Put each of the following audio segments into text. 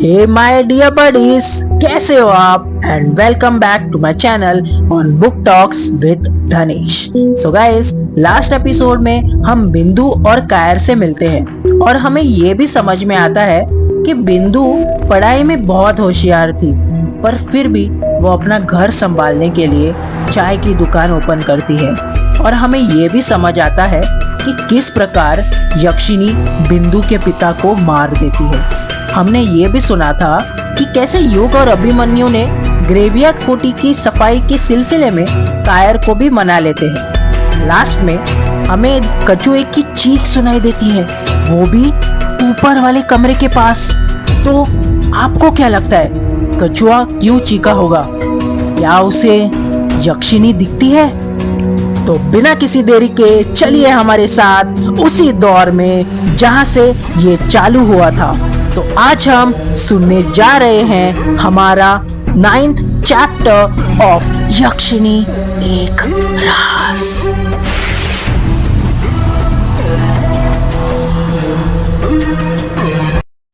Hey my dear buddies, कैसे हो आप? And welcome back to my channel on book talks with Dhanesh. So guys, last episode में हम बिंदु और कायर से मिलते हैं और हमें ये भी समझ में आता है कि बिंदु पढ़ाई में बहुत होशियार थी, पर फिर भी वो अपना घर संभालने के लिए चाय की दुकान ओपन करती है। और हमें ये भी समझ आता है कि किस प्रकार यक्षिनी बिंदु के पिता को मार देती है। हमने ये भी सुना था कि कैसे युग और अभिमन्यु ने ग्रेवयार्ड कोठी की सफाई के सिलसिले में कायर को भी मना लेते हैं। लास्ट में हमें कछुए की चीख सुनाई देती है, वो भी ऊपर वाले कमरे के पास। तो आपको क्या लगता है, कछुआ क्यों चीखा होगा? क्या उसे यक्षिनी दिखती है? तो बिना किसी देरी के चलिए हमारे साथ उसी दौर में जहां से ये चालू हुआ था। तो आज हम सुनने जा रहे हैं हमारा 9th चैप्टर ऑफ यक्षिनी एक राज।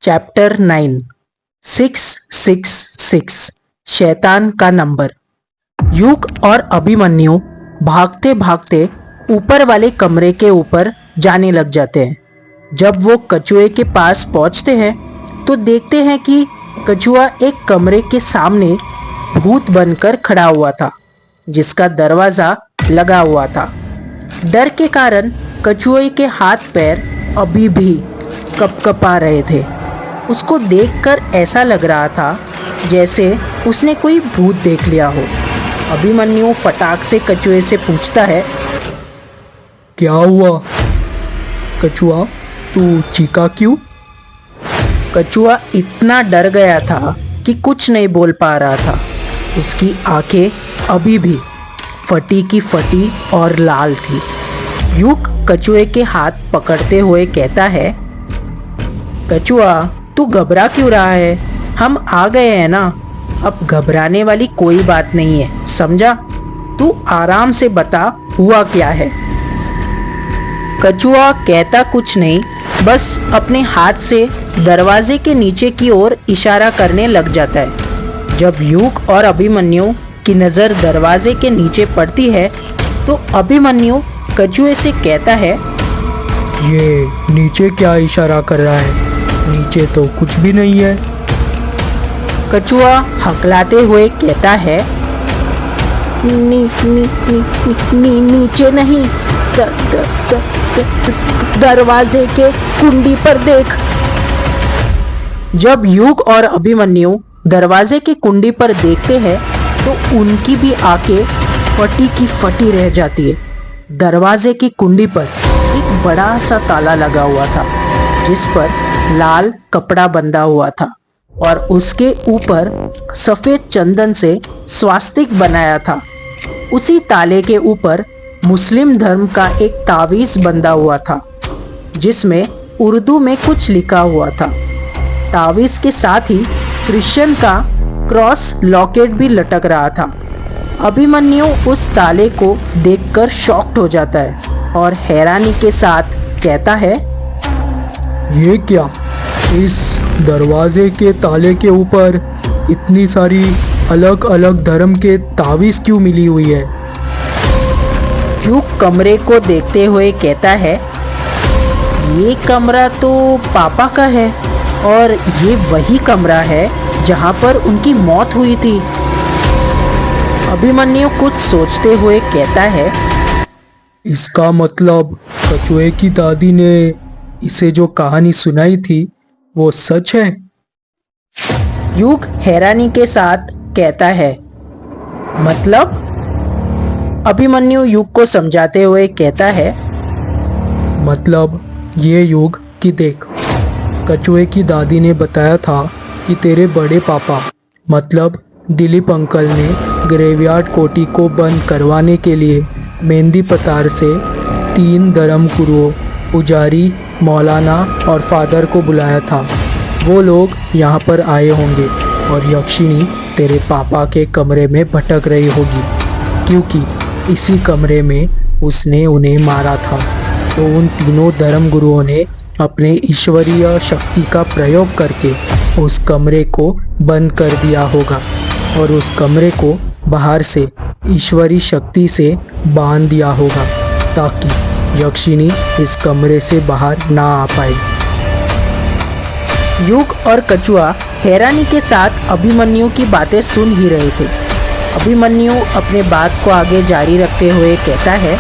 चैप्टर 9 666 शैतान का नंबर। युग और अभिमन्यु भागते भागते ऊपर वाले कमरे के ऊपर जाने लग जाते हैं। जब वो कछुए के पास पहुंचते हैं तो देखते हैं कि कछुआ एक कमरे के सामने भूत बनकर खड़ा हुआ था, जिसका दरवाजा लगा हुआ था। डर के कारण कछुए के हाथ पैर अभी भी कपकपा रहे थे। उसको देखकर ऐसा लग रहा था जैसे उसने कोई भूत देख लिया हो। अभिमन्यु फटाक से कछुए से पूछता है, क्या हुआ कछुआ, तू चीखा क्यों? कछुआ इतना डर गया था कि कुछ नहीं बोल पा रहा था। उसकी आंखें अभी भी फटी की फटी और लाल थी। युग कछुए के हाथ पकड़ते हुए कहता है, कछुआ तू घबरा क्यों रहा है? हम आ गए हैं ना, अब घबराने वाली कोई बात नहीं है, समझा? तू आराम से बता हुआ क्या है। कछुआ कहता कुछ नहीं, बस अपने हाथ से दरवाजे के नीचे की ओर इशारा करने लग जाता है। जब युग और अभिमन्यु की नज़र दरवाजे के नीचे पड़ती है तो अभिमन्यु कछुए से कहता है, ये नीचे क्या इशारा कर रहा है? नीचे तो कुछ भी नहीं है। कछुआ हकलाते हुए कहता है, नीचे नहीं, दरवाजे के कुंडी पर देख। जब युग और अभिमन्यु दरवाजे की कुंडी पर देखते हैं तो उनकी भी आंखें फटी की फटी रह जाती है। दरवाजे की कुंडी पर एक बड़ा सा ताला लगा हुआ था, जिस पर लाल कपड़ा बंधा हुआ था और उसके ऊपर सफेद चंदन से स्वास्तिक बनाया था। उसी ताले के ऊपर मुस्लिम धर्म का एक तावीज बंधा हुआ था, जिसमें उर्दू में कुछ लिखा हुआ था। तावीज के साथ ही क्रिश्चियन का क्रॉस लॉकेट भी लटक रहा था। अभिमन्यु उस ताले को देखकर शॉक्ड हो जाता है और हैरानी के साथ कहता है, ये क्या? इस दरवाजे के ताले के ऊपर इतनी सारी अलग अलग धर्म के तावीज क्यों मिली हुई है? युग कमरे को देखते हुए कहता है, ये कमरा तो पापा का है और ये वही कमरा है जहाँ पर उनकी मौत हुई थी। अभिमन्यु कुछ सोचते हुए कहता है, इसका मतलब कछुए की दादी ने इसे जो कहानी सुनाई थी वो सच है? युग हैरानी के साथ कहता है, मतलब? अभिमन्यु युग को समझाते हुए कहता है, मतलब ये युग कि देख, कछुए की दादी ने बताया था कि तेरे बड़े पापा मतलब दिलीप अंकल ने ग्रेवयार्ड कोठी को बंद करवाने के लिए मेहंदी पतार से 3 धर्म गुरुओं, पुजारी, मौलाना और फादर को बुलाया था। वो लोग यहाँ पर आए होंगे और यक्षिनी तेरे पापा के कमरे में भटक रही होगी, क्योंकि इसी कमरे में उसने उन्हें मारा था। तो उन तीनों धर्म गुरुओं ने अपने ईश्वरीय शक्ति का प्रयोग करके उस कमरे को बंद कर दिया होगा और उस कमरे को बाहर से ईश्वरी शक्ति से बांध दिया होगा ताकि यक्षिनी इस कमरे से बाहर ना आ पाए। युग और कछुआ हैरानी के साथ अभिमन्यु की बातें सुन ही रहे थे। अभिमन्यु अपने बात को आगे जारी रखते हुए कहता है,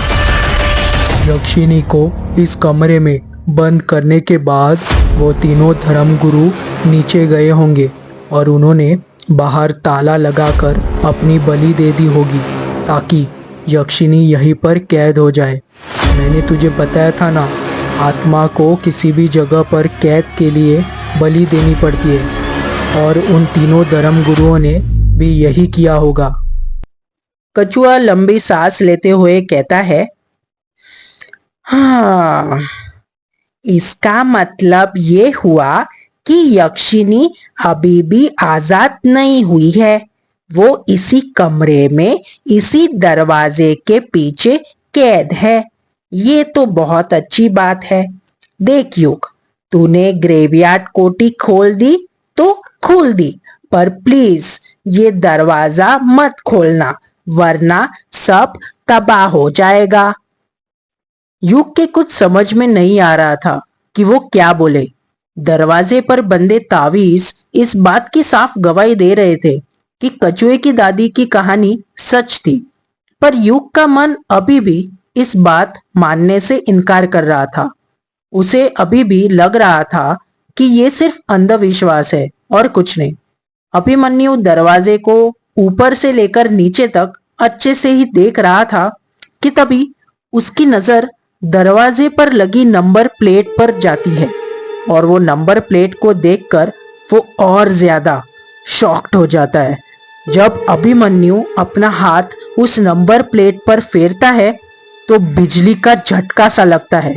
यक्षिनी को इस कमरे में बंद करने के बाद वो तीनों धर्मगुरु नीचे गए होंगे और उन्होंने बाहर ताला लगाकर अपनी बलि दे दी होगी ताकि यक्षिनी यहीं पर कैद हो जाए। मैंने तुझे बताया था ना, आत्मा को किसी भी जगह पर कैद के लिए बलि देनी पड़ती है और उन तीनों धर्मगुरुओं ने भी यही किया होगा। कछुआ लंबी सांस लेते हुए कहता है, हाँ, इसका मतलब ये हुआ कि यक्षिनी अभी भी आजाद नहीं हुई है। वो इसी कमरे में, इसी दरवाजे के पीछे कैद है। ये तो बहुत अच्छी बात है। देख युग, तूने ग्रेवयार्ड कोठी खोल दी तो खोल दी, पर प्लीज ये दरवाजा मत खोलना, वरना सब तबाह हो जाएगा। युग के कुछ समझ में नहीं आ रहा था कि वो क्या बोले। दरवाजे पर बंधे तावीज इस बात की साफ गवाही दे रहे थे कि कछुए की दादी की कहानी सच थी, पर युग का मन अभी भी इस बात मानने से इनकार कर रहा था। उसे अभी भी लग रहा था कि ये सिर्फ अंधविश्वास है और कुछ नहीं। अभिमन्यु दरवाजे को ऊपर से लेकर नीचे तक अच्छे से ही देख रहा था कि तभी उसकी नजर दरवाजे पर लगी नंबर प्लेट पर जाती है और वो नंबर प्लेट को देखकर वो और ज्यादा शॉक्ड हो जाता है। जब अभिमन्यु अपना हाथ उस नंबर प्लेट पर फेरता है तो बिजली का झटका सा लगता है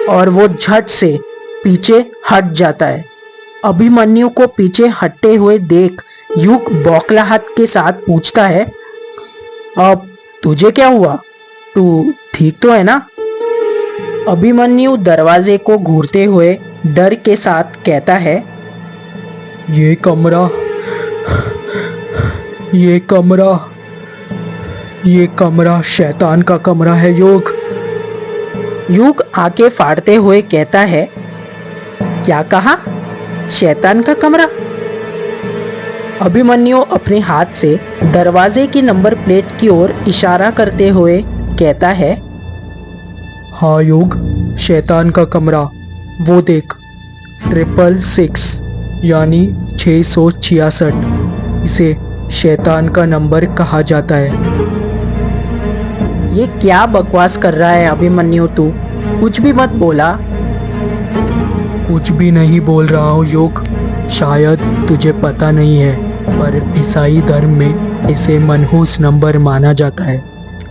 और वो झट से पीछे हट जाता है। अभिमन्यु को पीछे हटते हुए देख युग बौखलाहट के साथ पूछता है, अब तुझे क्या हुआ? तू ठीक तो है ना? अभिमन्यु दरवाजे को घूरते हुए डर के साथ कहता है, ये कमरा शैतान का कमरा है योग। युग आंखें फाड़ते हुए कहता है, क्या कहा? शैतान का कमरा? अभिमन्यु अपने हाथ से दरवाजे की नंबर प्लेट की ओर इशारा करते हुए कहता है, हाँ योग, शैतान का कमरा। वो देख, 666 यानी 666। इसे शैतान का नंबर कहा जाता है। ये क्या बकवास कर रहा है अभिमन्यु? तू कुछ भी मत बोला। कुछ भी नहीं बोल रहा हूँ योग। शायद तुझे पता नहीं है, पर ईसाई धर्म में इसे मनहूस नंबर माना जाता है।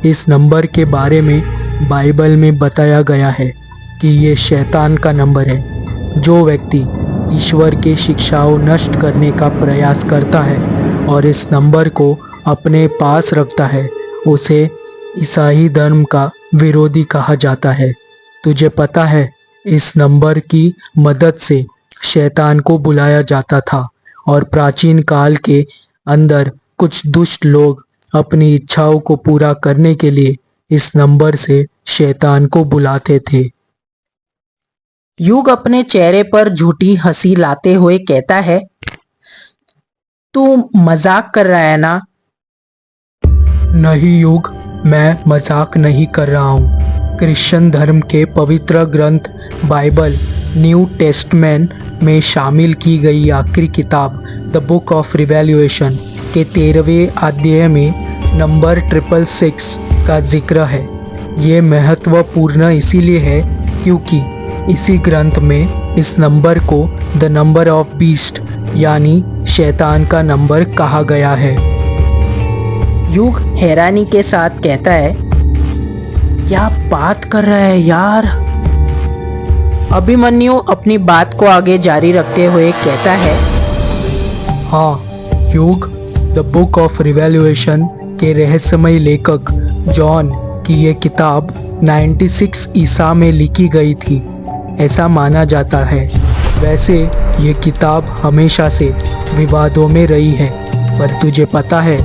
इस नंबर के बारे में बाइबल में बताया गया है कि ये शैतान का नंबर है। जो व्यक्ति ईश्वर के शिक्षाओं नष्ट करने का प्रयास करता है और इस नंबर को अपने पास रखता है, उसे ईसाई धर्म का विरोधी कहा जाता है। तुझे पता है, इस नंबर की मदद से शैतान को बुलाया जाता था और प्राचीन काल के अंदर कुछ दुष्ट लोग अपनी इच्छाओं को पूरा करने के लिए इस नंबर से शैतान को बुलाते थे। युग अपने चेहरे पर झूठी हंसी लाते हुए कहता है, तू मजाक कर रहा है ना? नहीं युग, मैं मजाक नहीं कर रहा हूँ। क्रिश्चियन धर्म के पवित्र ग्रंथ बाइबल न्यू टेस्टमेंट में शामिल की गई आखिरी किताब द बुक ऑफ रिवैल्यूएशन के 13वें अध्याय में नंबर 666 का जिक्र है। ये महत्वपूर्ण इसीलिए है क्योंकि इसी ग्रंथ में इस नंबर को द नंबर ऑफ बीस्ट यानी शैतान का नंबर कहा गया है। युग हैरानी के साथ कहता है, क्या बात कर रहा है यार? अभिमन्यु अपनी बात को आगे जारी रखते हुए कहता है, हाँ युग, द बुक ऑफ रिवैल्यूएशन के रहस्यमय लेखक जॉन की ये किताब 96 ईसा में लिखी गई थी, ऐसा माना जाता है। वैसे ये किताब हमेशा से विवादों में रही है, पर तुझे पता है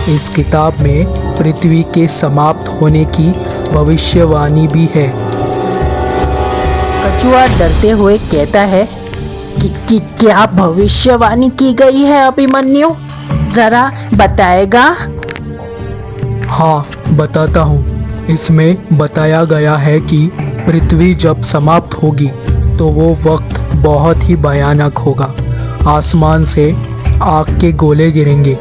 इस किताब में पृथ्वी के समाप्त होने की भविष्यवाणी भी है। कछुआ डरते हुए कहता है कि क्या भविष्यवाणी की गई है अभिमन्यु, जरा बताएगा? हाँ, बताता हूँ। इसमें बताया गया है कि पृथ्वी जब समाप्त होगी तो वो वक्त बहुत ही भयानक होगा। आसमान से आग के गोले गिरेंगे,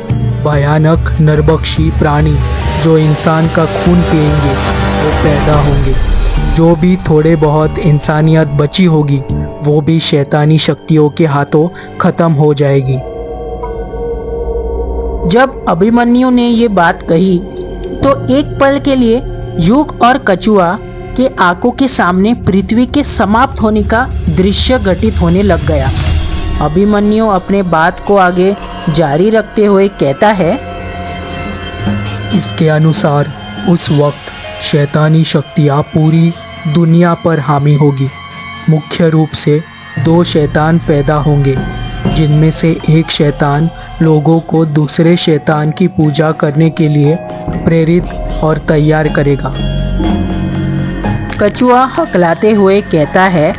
भयानक नरभक्षी प्राणी जो इंसान का खून पिएंगे वो पैदा होंगे। जो भी थोड़े बहुत इंसानियत बची होगी वो भी शैतानी शक्तियों के हाथों खत्म हो जाएगी। जब अभिमन्यु ने ये बात कही तो एक पल के लिए युग और कछुआ के आंखों के सामने पृथ्वी के समाप्त होने का दृश्य घटित होने लग गया। अभिमन्यु अपने बात को आगे जारी रखते हुए कहता है, इसके अनुसार उस वक्त शैतानी शक्तियाँ पूरी दुनिया पर हावी होगी। मुख्य रूप से 2 शैतान पैदा होंगे, जिनमें से एक शैतान लोगों को दूसरे शैतान की पूजा करने के लिए प्रेरित और तैयार करेगा। कछुआ हकलाते हुए कहता है,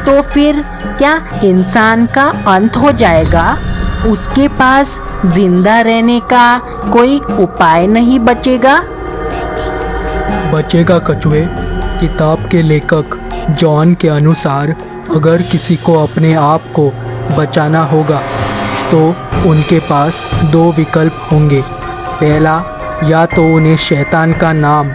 तो फिर क्या इंसान का अंत हो जाएगा? उसके पास जिंदा रहने का कोई उपाय नहीं बचेगा? बचेगा कछुए। किताब के लेखक जॉन के अनुसार अगर किसी को अपने आप को बचाना होगा तो उनके पास 2 विकल्प होंगे। पहला, या तो उन्हें शैतान का नाम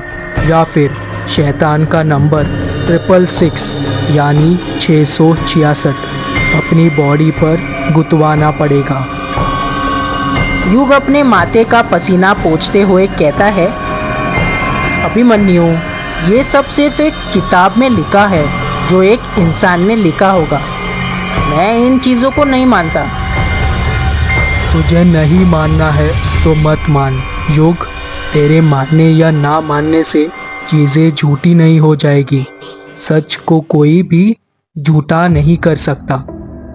या फिर शैतान का नंबर 666 यानी 666 अपनी बॉडी पर गुतवाना पड़ेगा। युग अपने माथे का पसीना पोंछते हुए कहता है, अभिमन्यु, ये सब सिर्फ एक किताब में लिखा है जो एक इंसान ने लिखा होगा। मैं इन चीज़ों को नहीं मानता। तुझे नहीं मानना है तो मत मान युग। तेरे मानने या ना मानने से चीज़ें झूठी नहीं हो जाएगी। सच को कोई भी झूठा नहीं कर सकता।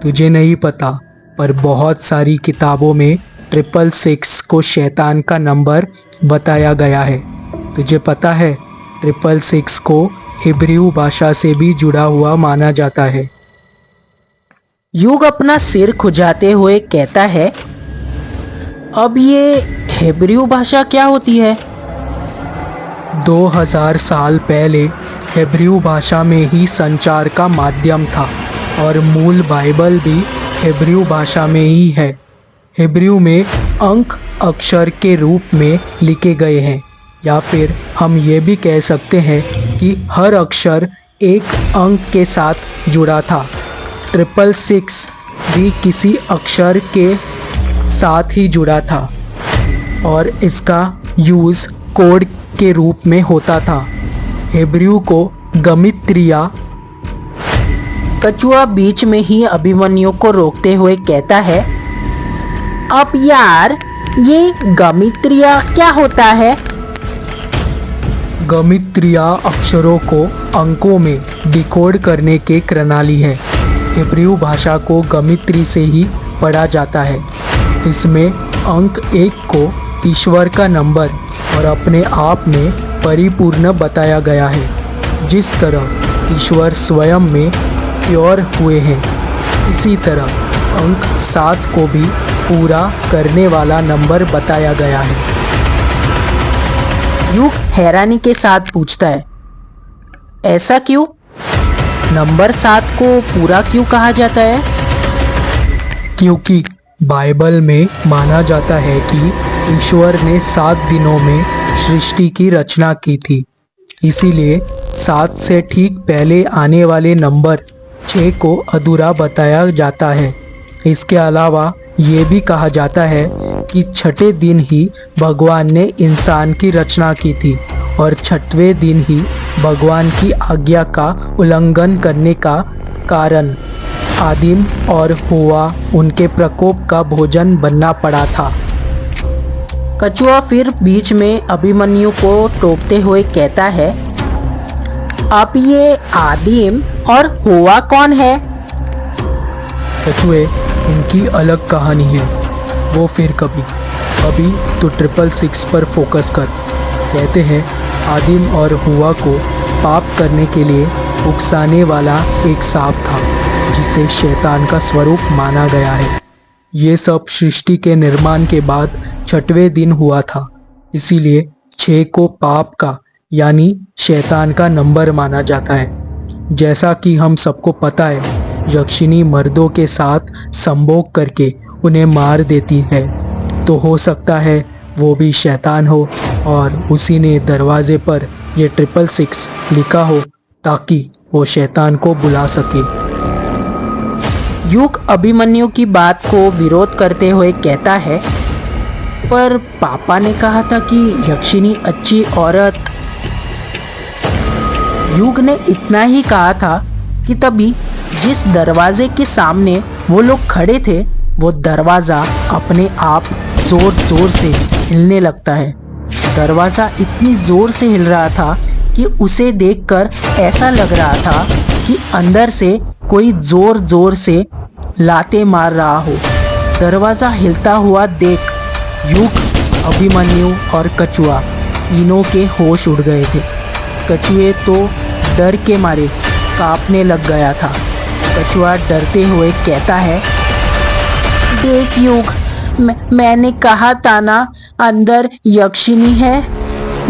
तुझे नहीं पता, पर बहुत सारी किताबों में 666 को शैतान का नंबर बताया गया है। तुझे पता है 666 को हिब्रू भाषा से भी जुड़ा हुआ माना जाता है। युग अपना सिर खुजाते हुए कहता है, अब ये हिब्रू भाषा क्या होती है? 2000 साल पहले हिब्रू भाषा में ही संचार का माध्यम था और मूल बाइबल भी हिब्रू भाषा में ही है। हिब्रू में अंक अक्षर के रूप में लिखे गए हैं, या फिर हम ये भी कह सकते हैं कि हर अक्षर एक अंक के साथ जुड़ा था। 666 भी किसी अक्षर के साथ ही जुड़ा था और इसका यूज़ कोड के रूप में होता था। हिब्रू को गमित्रिया। कछुआ बीच में ही अभिमन्यु को रोकते हुए कहता है, अब यार ये गमित्रिया क्या होता है? गमित्रिया अक्षरों को अंकों में डिकोड करने की प्रणाली है। हिब्रू भाषा को गमित्री से ही पढ़ा जाता है। इसमें अंक 1 को ईश्वर का नंबर और अपने आप में परिपूर्ण बताया गया है। जिस तरह ईश्वर स्वयं में प्योर हुए हैं, इसी तरह अंक 7 को भी पूरा करने वाला नंबर बताया गया है। युग हैरानी के साथ पूछता है, ऐसा क्यों? नंबर 7 को पूरा क्यों कहा जाता है? क्योंकि बाइबल में माना जाता है कि ईश्वर ने 7 दिनों में सृष्टि की रचना की थी। इसीलिए 7 से ठीक पहले आने वाले नंबर 6 को अधूरा बताया जाता है। इसके अलावा ये भी कहा जाता है कि 6ठे दिन ही भगवान ने इंसान की रचना की थी और 6वें दिन ही भगवान की आज्ञा का उल्लंघन करने का कारण आदिम और हवा उनके प्रकोप का भोजन बनना पड़ा था। कछुआ फिर बीच में अभिमन्यु को टोकते हुए कहता है, अब ये आदिम और हवा कौन है? कछुए इनकी अलग कहानी है, वो फिर कभी। अभी तो 666 पर फोकस कर। कहते हैं आदिम और हुआ को पाप करने के लिए उकसाने वाला एक सांप था, जिसे शैतान का स्वरूप माना गया है। ये सब सृष्टि के निर्माण के बाद 6वें दिन हुआ था, इसीलिए 6 को पाप का यानी शैतान का नंबर माना जाता है। जैसा कि हम सबको पता है, यक्षिणी मर्दों के साथ संभोग करके उन्हें मार देती है, तो हो सकता है वो भी शैतान हो और उसी ने दरवाजे पर ये 666 लिखा हो ताकि वो शैतान को बुला सके। युग अभिमन्यु की बात को विरोध करते हुए कहता है, पर पापा ने कहा था कि यक्षिणी अच्छी औरत। युग ने इतना ही कहा था कि तभी जिस दरवाजे के सामने वो लोग खड़े थे, वो दरवाजा अपने आप जोर जोर से हिलने लगता है। दरवाजा इतनी जोर से हिल रहा था कि उसे देखकर ऐसा लग रहा था कि अंदर से कोई जोर जोर से लाते मार रहा हो। दरवाजा हिलता हुआ देख युग, अभिमन्यु और कछुआ तीनों के होश उड़ गए थे। कछुए तो डर के मारे कांपने लग गया था। कछुआ डरते हुए कहता है, देख युग, मैंने कहा था ना अंदर यक्षिणी है।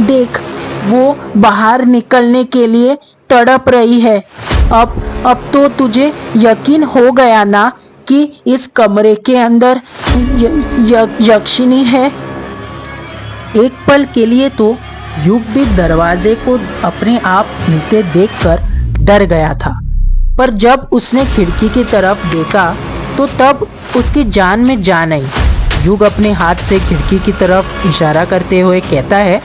देख, वो बाहर निकलने के लिए तड़प रही है। अब तो तुझे यकीन हो गया ना कि इस कमरे के अंदर यक्षिणी है। एक पल के लिए तो युग भी दरवाजे को अपने आप हिलते देखकर डर गया था, पर जब उसने खिड़की की तरफ देखा तो तब उसकी जान में जान आई। युग अपने हाथ से खिड़की की तरफ इशारा करते हुए कहता है,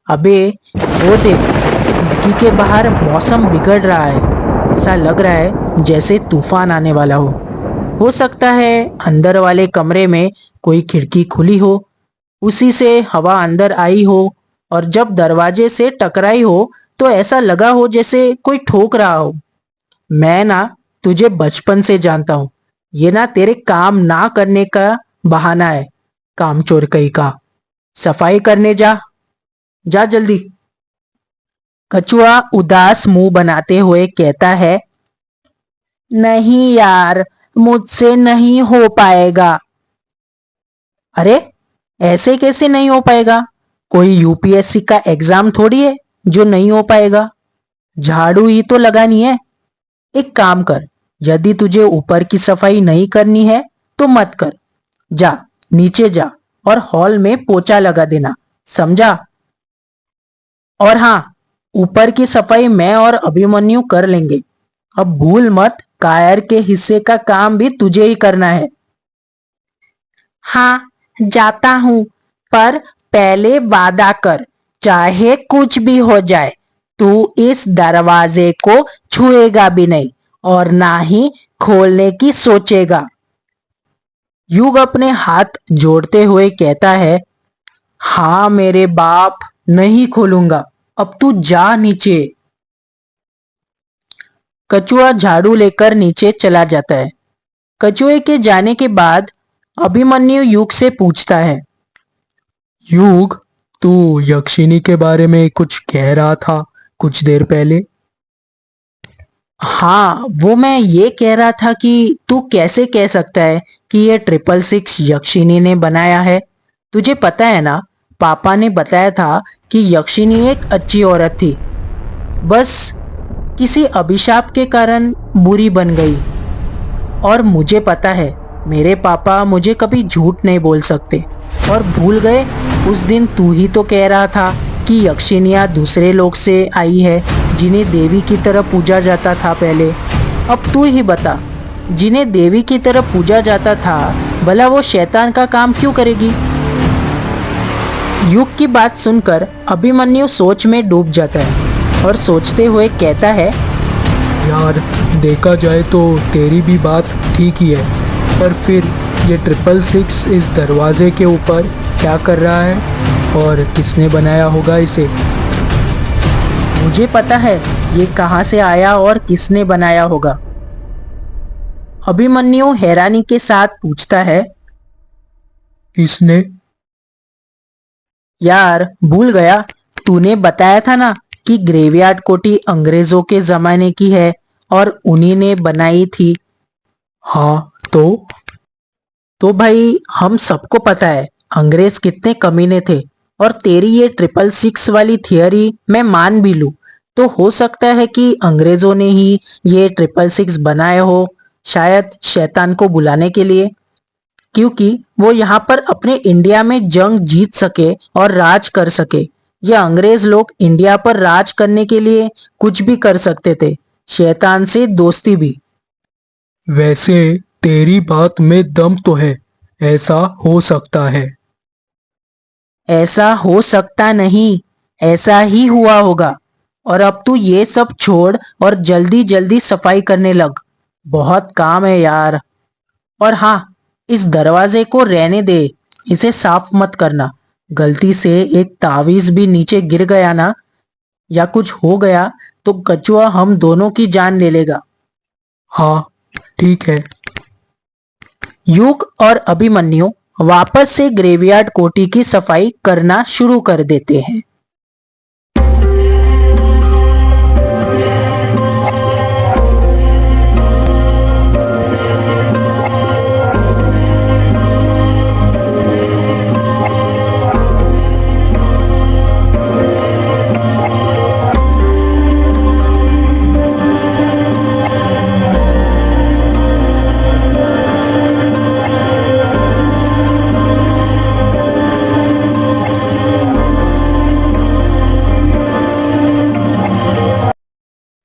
अबे वो देख, खिड़की के बाहर मौसम बिगड़ रहा है। ऐसा लग रहा है जैसे तूफान आने वाला हो सकता है अंदर वाले कमरे में कोई खिड़की खुली हो, उसी से हवा अंदर आई हो और जब दरवाजे से टकराई हो तो ऐसा लगा हो जैसे कोई ठोक रहा हो। मैं ना तुझे बचपन से जानता हूँ, ये ना तेरे काम ना करने का बहाना है, कामचोर कहीं का। सफाई करने जा जल्दी। कछुआ उदास मुंह बनाते हुए कहता है, नहीं यार, मुझसे नहीं हो पाएगा। अरे ऐसे कैसे नहीं हो पाएगा? कोई यूपीएससी का एग्जाम थोड़ी है जो नहीं हो पाएगा। झाड़ू ही तो लगानी है। एक काम कर, यदि तुझे ऊपर की सफाई नहीं करनी है तो मत कर। जा नीचे जा और हॉल में पोछा लगा देना, समझा? और हाँ, ऊपर की सफाई मैं और अभिमन्यु कर लेंगे। अब भूल मत, कायर के हिस्से का काम भी तुझे ही करना है। हाँ जाता हूँ, पर पहले वादा कर, चाहे कुछ भी हो जाए तू इस दरवाजे को छुएगा भी नहीं और ना ही खोलने की सोचेगा। युग अपने हाथ जोड़ते हुए कहता है, हाँ मेरे बाप, नहीं खोलूंगा। अब तू जा नीचे। कछुआ झाड़ू लेकर नीचे चला जाता है। कछुए के जाने के बाद अभिमन्यु युग से पूछता है, युग, तू यक्षिणी के बारे में कुछ कह रहा था कुछ देर पहले। हाँ, वो मैं ये कह रहा था कि तू कैसे कह सकता है कि ये 666 यक्षिणी ने बनाया है। तुझे पता है ना, पापा ने बताया था कि यक्षिणी एक अच्छी औरत थी, बस किसी अभिशाप के कारण बुरी बन गई। और मुझे पता है मेरे पापा मुझे कभी झूठ नहीं बोल सकते और भूल गए। उस दिन तू ही तो कह रहा था कि यक्षिणियाँ दूसरे लोग से आई है, जिन्हें देवी की तरह पूजा जाता था पहले। अब तू ही बता, जिन्हें देवी की तरह पूजा जाता था, भला वो शैतान का काम क्यों करेगी? युग की बात सुनकर अभिमन्यु सोच में डूब जाता है और सोचते हुए कहता है, यार देखा जाए तो तेरी भी बात ठीक ही है, पर फिर ये 666 इस दरवाजे के ऊपर क्या कर रहा है और किसने बनाया होगा इसे? मुझे पता है ये कहाँ से आया और किसने बनाया होगा। अभिमन्यु हैरानी के साथ पूछता है, किसने? यार भूल गया, तूने बताया था ना कि ग्रेवयार्ड कोठी अंग्रेजों के जमाने की है और उन्हीं ने बनाई थी। हाँ तो भाई हम सबको पता है अंग्रेज कितने कमीने थे, और तेरी ये 666 वाली थियरी मैं मान भी लूं तो हो सकता है कि अंग्रेजों ने ही ये 666 बनाए हो, शायद शैतान को बुलाने के लिए, क्योंकि वो यहाँ पर अपने इंडिया में जंग जीत सके और राज कर सके। ये अंग्रेज लोग इंडिया पर राज करने के लिए कुछ भी कर सकते थे, शैतान से दोस्ती भी। वैसे तेरी बात में दम तो है, ऐसा हो सकता है। ऐसा हो सकता नहीं, ऐसा ही हुआ होगा। और अब तू ये सब छोड़ और जल्दी जल्दी सफाई करने लग, बहुत काम है यार। और हाँ, इस दरवाजे को रहने दे, इसे साफ मत करना। गलती से एक तावीज भी नीचे गिर गया ना, या कुछ हो गया तो कछुआ हम दोनों की जान ले लेगा। हाँ ठीक है। युग और अभिमन्यु वापस से ग्रेवयार्ड कोठी की सफाई करना शुरू कर देते हैं।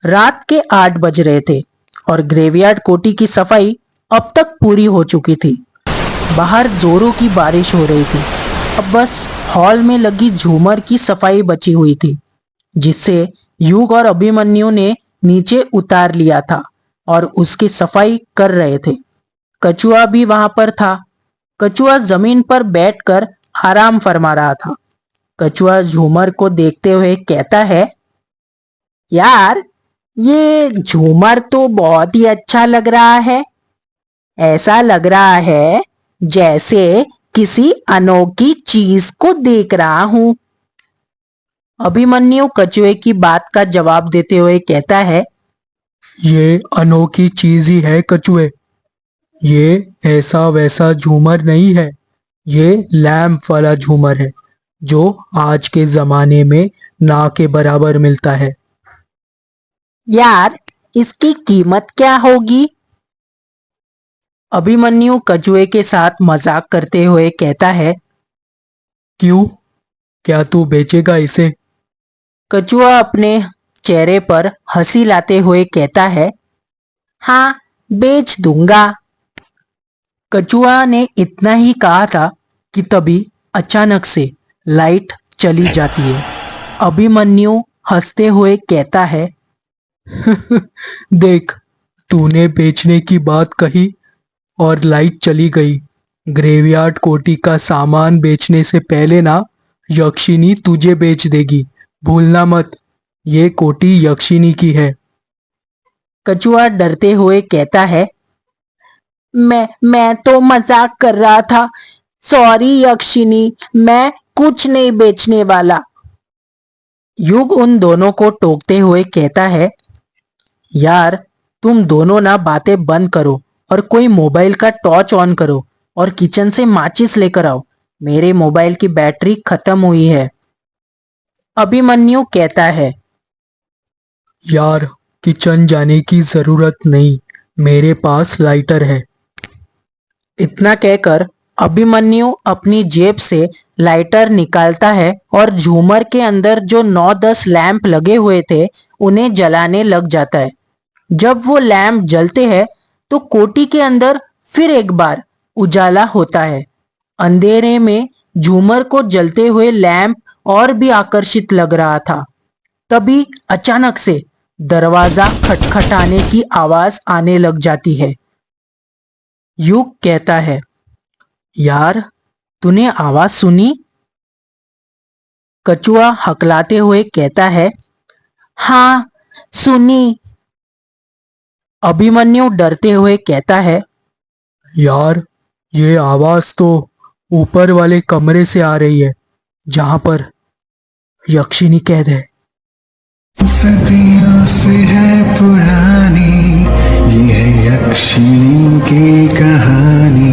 रात के 8 बज रहे थे और ग्रेवयार्ड कोठी की सफाई अब तक पूरी हो चुकी थी। बाहर जोरों की बारिश हो रही थी। अब बस हॉल में लगी झूमर की सफाई बची हुई थी, जिससे युग और अभिमन्यु ने नीचे उतार लिया था और उसकी सफाई कर रहे थे। कछुआ भी वहां पर था। कछुआ जमीन पर बैठकर आराम फरमा रहा था। कछुआ झूमर को देखते हुए कहता है, यार ये झूमर तो बहुत ही अच्छा लग रहा है। ऐसा लग रहा है जैसे किसी अनोखी चीज को देख रहा हूं। अभिमन्यु कछुए की बात का जवाब देते हुए कहता है, ये अनोखी चीज ही है कछुए। ये ऐसा वैसा झूमर नहीं है, ये लैंप वाला झूमर है जो आज के जमाने में ना के बराबर मिलता है। यार इसकी कीमत क्या होगी? अभिमन्यु कछुए के साथ मजाक करते हुए कहता है। क्यों, क्या तू बेचेगा इसे? कछुआ अपने चेहरे पर हंसी लाते हुए कहता है, हाँ बेच दूंगा। कछुआ ने इतना ही कहा था कि तभी अचानक से लाइट चली जाती है। अभिमन्यु हंसते हुए कहता है, देख, तूने बेचने की बात कही और लाइट चली गई। ग्रेवयार्ड कोठी का सामान बेचने से पहले ना यक्षिनी तुझे बेच देगी, भूलना मत। ये कोठी यक्षिनी की है। कछुआ डरते हुए कहता है, मैं तो मजाक कर रहा था। सॉरी यक्षिनी, मैं कुछ नहीं बेचने वाला। युग उन दोनों को टोकते हुए कहता है, यार तुम दोनों ना बातें बंद करो और कोई मोबाइल का टॉर्च ऑन करो और किचन से माचिस लेकर आओ। मेरे मोबाइल की बैटरी खत्म हुई है। अभिमन्यु कहता है, यार किचन जाने की जरूरत नहीं, मेरे पास लाइटर है। इतना कहकर अभिमन्यु अपनी जेब से लाइटर निकालता है और झूमर के अंदर जो 9-10 लैंप लगे हुए थे उन्हें जलाने लग जाता है। जब वो लैंप जलते हैं तो कोठी के अंदर फिर एक बार उजाला होता है। अंधेरे में झूमर को जलते हुए लैंप और भी आकर्षित लग रहा था। तभी अचानक से दरवाजा खटखटाने की आवाज आने लग जाती है। युग कहता है, यार तूने आवाज सुनी? कछुआ हकलाते हुए कहता है, हाँ सुनी। अभिमन्यु डरते हुए कहता है, यार, ये आवाज तो ऊपर वाले कमरे से आ रही है, जहां पर यक्षिनी कैद है। सदियों से है पुरानी ये है यक्षिणी की कहानी।